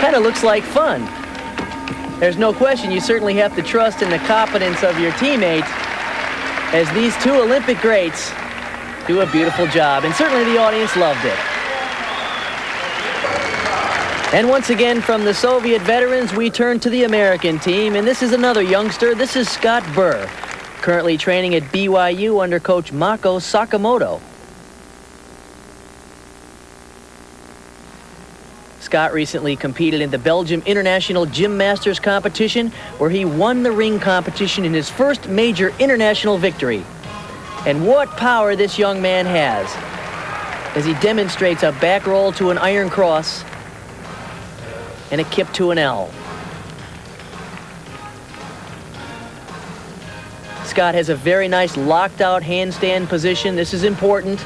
kind of looks like fun. There's no question you certainly have to trust in the competence of your teammates as these two Olympic greats do a beautiful job, and certainly the audience loved it. And once again, from the Soviet veterans, we turn to the American team, and this is another youngster. This is Scott Burr, currently training at BYU under coach Mako Sakamoto. Scott recently competed in the Belgium International Gymnastics competition, where he won the ring competition in his first major international victory. And what power this young man has as he demonstrates a back roll to an iron cross and a kip to an L. Scott has a very nice locked out handstand position. This is important.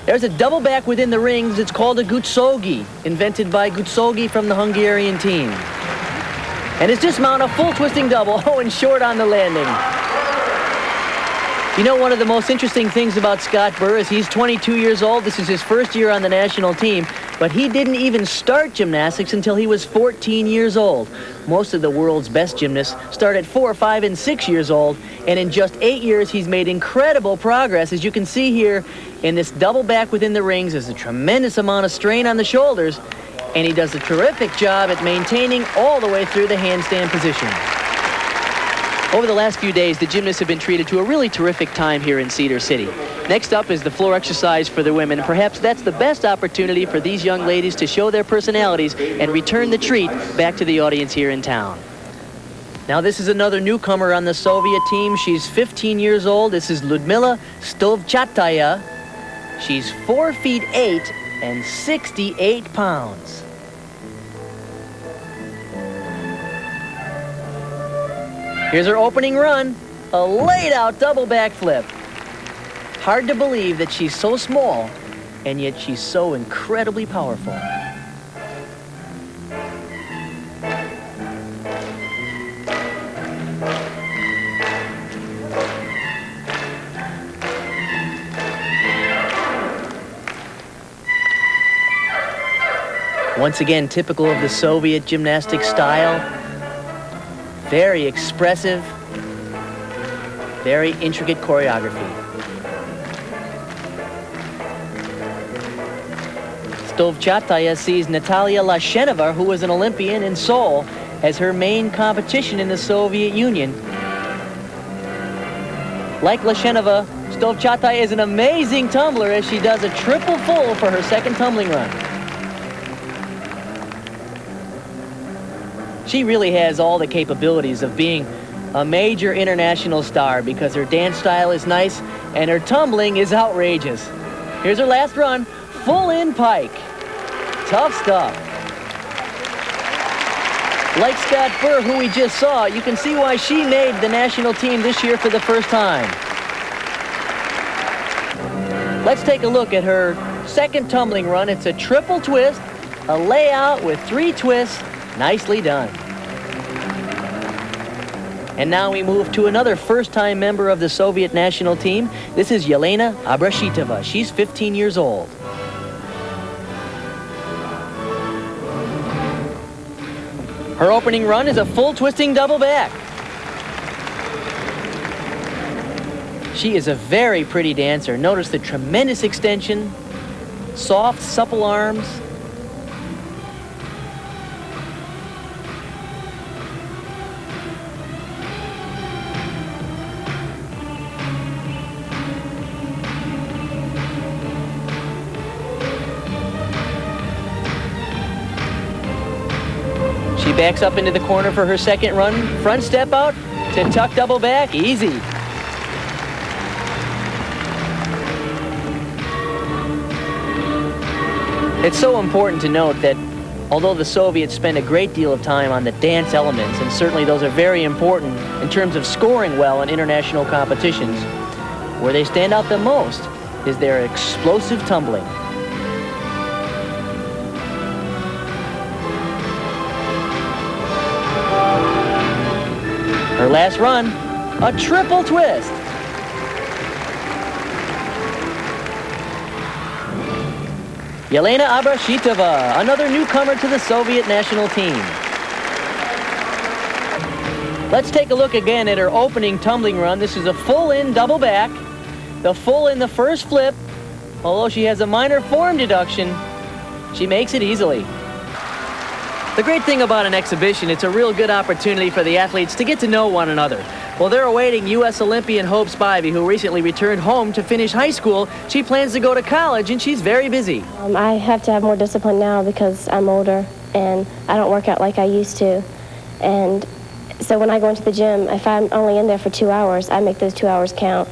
There's a double back within the rings. It's called a gutsogi, invented by Gutsogi from the Hungarian team. And his dismount, a full twisting double. Oh, and short on the landing. You know, one of the most interesting things about Scott Burr is he's 22 years old. This is his first year on the national team, but he didn't even start gymnastics until he was 14 years old. Most of the world's best gymnasts start at 4, 5, and 6 years old, and in just 8 years, he's made incredible progress. As you can see here, in this double back within the rings, there's a tremendous amount of strain on the shoulders, and he does a terrific job at maintaining all the way through the handstand position. Over the last few days, the gymnasts have been treated to a really terrific time here in Cedar City. Next up is the floor exercise for the women. Perhaps that's the best opportunity for these young ladies to show their personalities and return the treat back to the audience here in town. Now, this is another newcomer on the Soviet team. She's 15 years old. This is Ludmila Stovchataya. She's 4 feet 8 and 68 pounds. Here's her opening run, a laid-out double backflip. Hard to believe that she's so small, and yet she's so incredibly powerful. Once again, typical of the Soviet gymnastic style. Very expressive, very intricate choreography. Stovchataya sees Natalia Lashenova, who was an Olympian in Seoul, as her main competition in the Soviet Union. Like Lashenova, Stovchataya is an amazing tumbler as she does a triple full for her second tumbling run. She really has all the capabilities of being a major international star because her dance style is nice and her tumbling is outrageous. Here's her last run, full in pike. Tough stuff. Like Scott Burr, who we just saw, you can see why she made the national team this year for the first time. Let's take a look at her second tumbling run. It's a triple twist, a layout with 3 twists. Nicely done. And now we move to another first-time member of the Soviet national team. This is Yelena Abrashitova. She's 15 years old. Her opening run is a full twisting double back. She is a very pretty dancer. Notice the tremendous extension, soft, supple arms. She backs up into the corner for her second run. Front step out to tuck double back. Easy. It's so important to note that although the Soviets spend a great deal of time on the dance elements, and certainly those are very important in terms of scoring well in international competitions, where they stand out the most is their explosive tumbling. Her last run, a triple twist. Yelena Abrashitova, another newcomer to the Soviet national team. Let's take a look again at her opening tumbling run. This is a full-in double back. The full in the first flip. Although she has a minor form deduction, she makes it easily. The great thing about an exhibition, it's a real good opportunity for the athletes to get to know one another. Well, they're awaiting U.S. Olympian Hope Spivey, who recently returned home to finish high school. She plans to go to college, and she's very busy. I have to have more discipline now because I'm older, and I don't work out like I used to. And so when I go into the gym, if I'm only in there for 2 hours, I make those 2 hours count.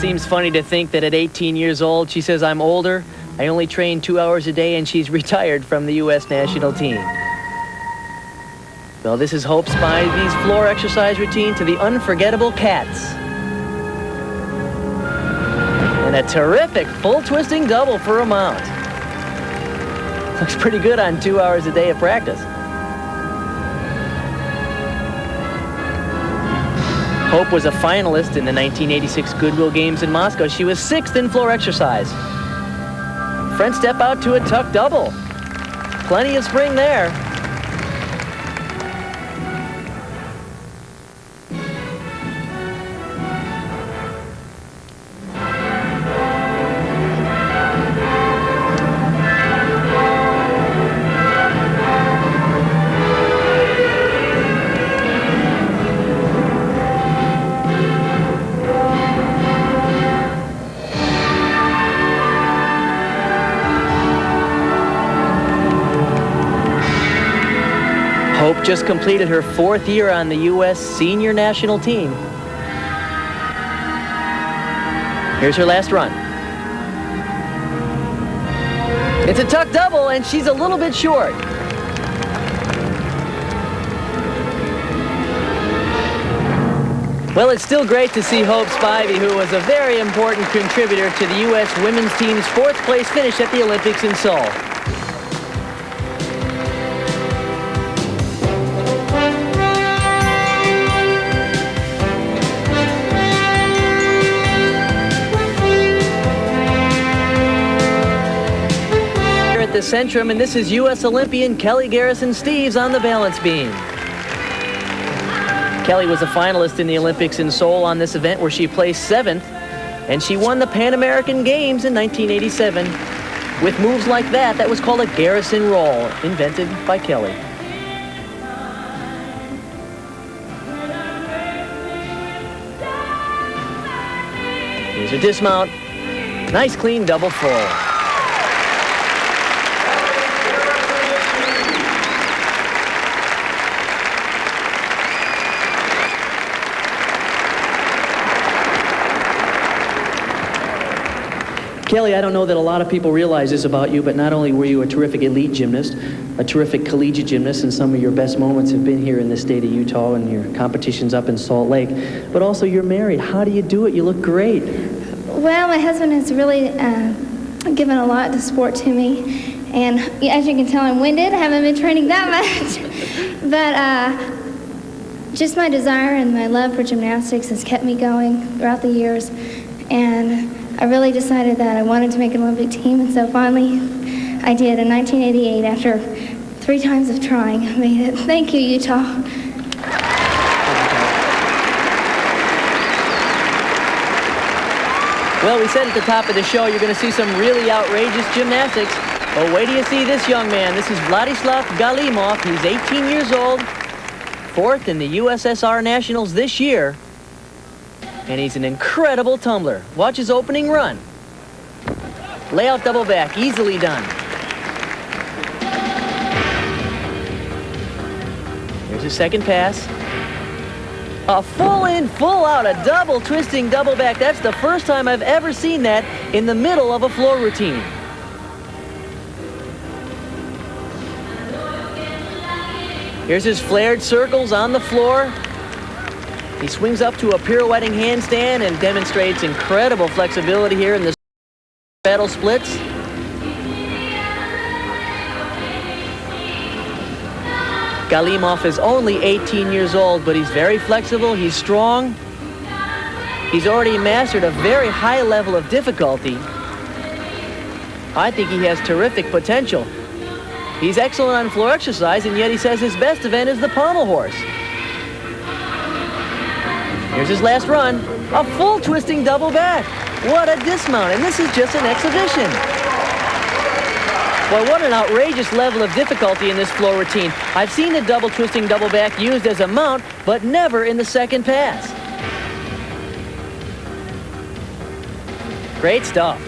Seems funny to think that at 18 years old, she says, I'm older. I only train 2 hours a day, and she's retired from the U.S. national team. Well, this is Hope Spivey's floor exercise routine to the unforgettable cats. And a terrific full twisting double for a mount. Looks pretty good on 2 hours a day of practice. Hope was a finalist in the 1986 Goodwill Games in Moscow. She was 6th in floor exercise. Front step out to a tuck double. Plenty of spring there. Hope just completed her 4th year on the U.S. senior national team. Here's her last run. It's a tuck double, and she's a little bit short. Well, it's still great to see Hope Spivey, who was a very important contributor to the U.S. women's team's 4th place finish at the Olympics in Seoul. The Centrum, and this is U.S. Olympian Kelly Garrison Steeves on the balance beam. Kelly was a finalist in the Olympics in Seoul on this event, where she placed 7th, and she won the Pan American Games in 1987 with moves like that. That was called a Garrison roll, invented by Kelly. Here's her dismount. Nice clean double full. Kelly, I don't know that a lot of people realize this about you, but not only were you a terrific elite gymnast, a terrific collegiate gymnast, and some of your best moments have been here in the state of Utah and your competitions up in Salt Lake, but also you're married. How do you do it? You look great. Well, my husband has really given a lot to sport to me, and as you can tell, I'm winded. I haven't been training that much, but just my desire and my love for gymnastics has kept me going throughout the years, and I really decided that I wanted to make an Olympic team, and so finally I did in 1988 after 3 times of trying. I made it. Thank you, Utah. Well, we said at the top of the show you're going to see some really outrageous gymnastics. Well, wait till you see this young man. This is Vladislav Galimov. He's 18 years old, 4th in the USSR Nationals this year. And he's an incredible tumbler. Watch his opening run. Layout double back, easily done. Here's his second pass. A full in, full out, a double twisting double back. That's the first time I've ever seen that in the middle of a floor routine. Here's his flared circles on the floor. He swings up to a pirouetting handstand and demonstrates incredible flexibility here in the battle splits. Galimov is only 18 years old, but he's very flexible, he's strong. He's already mastered a very high level of difficulty. I think he has terrific potential. He's excellent on floor exercise, and yet he says his best event is the pommel horse. Here's his last run, a full twisting double back. What a dismount, and this is just an exhibition. Boy, what an outrageous level of difficulty in this floor routine. I've seen the double twisting double back used as a mount, but never in the second pass. Great stuff.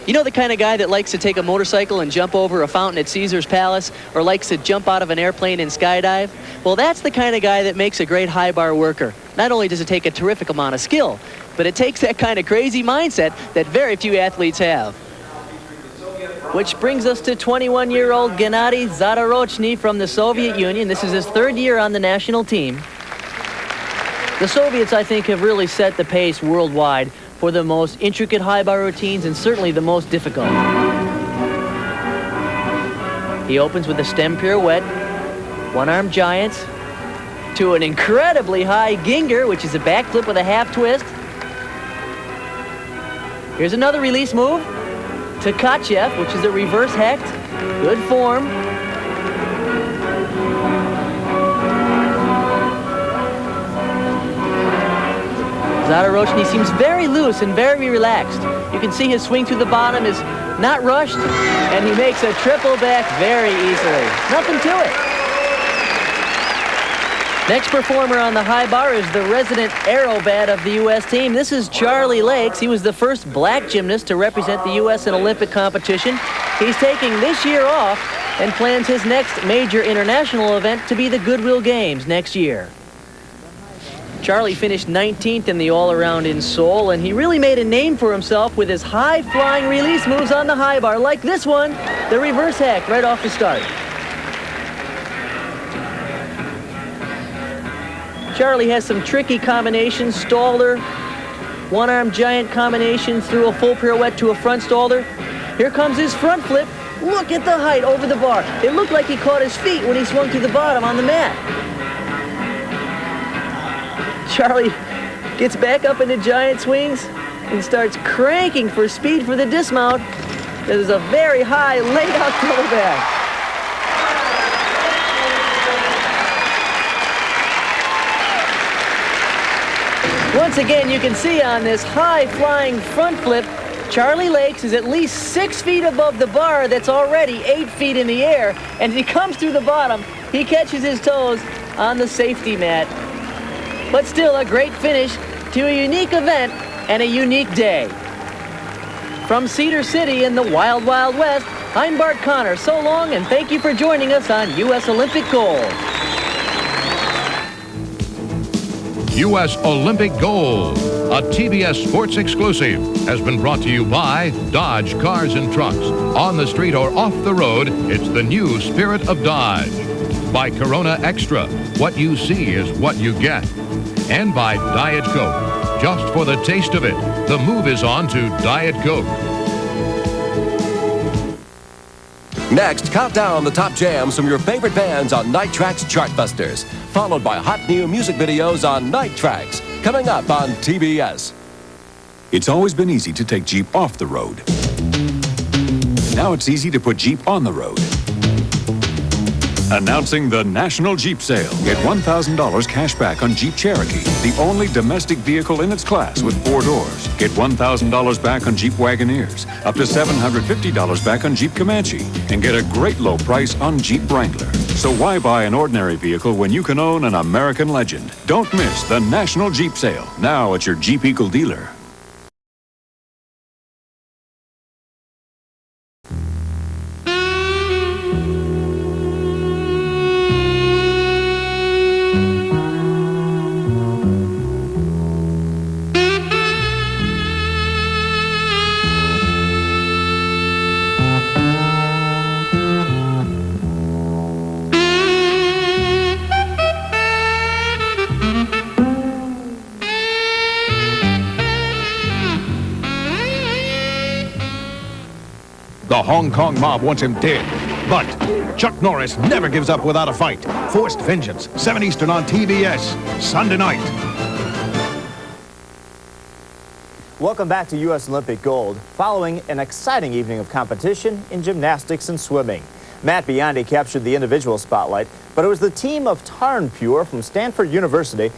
You know the kind of guy that likes to take a motorcycle and jump over a fountain at Caesar's Palace, or likes to jump out of an airplane and skydive? Well, that's the kind of guy that makes a great high bar worker. Not only does it take a terrific amount of skill, but it takes that kind of crazy mindset that very few athletes have. Which brings us to 21-year-old Gennady Zadorochny from the Soviet Union. This is his third year on the national team. The Soviets, I think, have really set the pace worldwide for the most intricate high bar routines and certainly the most difficult. He opens with a stem pirouette, one-arm giants, to an incredibly high Ginger, which is a backflip with a half twist. Here's another release move to Kachev, which is a reverse hecht. Good form. Zadorochny seems very loose and very relaxed. You can see his swing through the bottom is not rushed, and he makes a triple back very easily. Nothing to it. Next performer on the high bar is the resident aerobat of the U.S. team. This is Charlie Lakes. He was the first black gymnast to represent the U.S. in Olympic competition. He's taking this year off and plans his next major international event to be the Goodwill Games next year. Charlie finished 19th in the all-around in Seoul, and he really made a name for himself with his high-flying release moves on the high bar, like this one, the reverse hack right off the start. Charlie has some tricky combinations, stalder, one-arm giant combination through a full pirouette to a front stalder. Here comes his front flip. Look at the height over the bar. It looked like he caught his feet when he swung through the bottom on the mat. Charlie gets back up into giant swings and starts cranking for speed for the dismount. There's a very high laid-out double back. Once again, you can see on this high-flying front flip, Charlie Lakes is at least 6 feet above the bar that's already 8 feet in the air, and as he comes through the bottom, he catches his toes on the safety mat. But still a great finish to a unique event and a unique day. From Cedar City in the Wild Wild West, I'm Bart Connor. So long, and thank you for joining us on U.S. Olympic Gold. U.S. Olympic Gold, a TBS Sports exclusive, has been brought to you by Dodge Cars and Trucks. On the street or off the road, it's the new spirit of Dodge. By Corona Extra, what you see is what you get. And by Diet Coke. Just for the taste of it, the move is on to Diet Coke. Next, count down the top jams from your favorite bands on Night Tracks Chartbusters, followed by hot new music videos on Night Tracks, coming up on TBS. It's always been easy to take Jeep off the road. Now it's easy to put Jeep on the road. Announcing the National Jeep Sale. Get $1,000 cash back on Jeep Cherokee, the only domestic vehicle in its class with 4 doors. Get $1,000 back on Jeep Wagoneers, up to $750 back on Jeep Comanche, and get a great low price on Jeep Wrangler. So why buy an ordinary vehicle when you can own an American legend? Don't miss the National Jeep Sale, now at your Jeep Eagle dealer. The Hong Kong mob wants him dead. But Chuck Norris never gives up without a fight. Forced Vengeance, 7 Eastern on TBS, Sunday night. Welcome back to U.S. Olympic Gold, following an exciting evening of competition in gymnastics and swimming. Matt Biondi captured the individual spotlight, but it was the team of Tarn Pure from Stanford University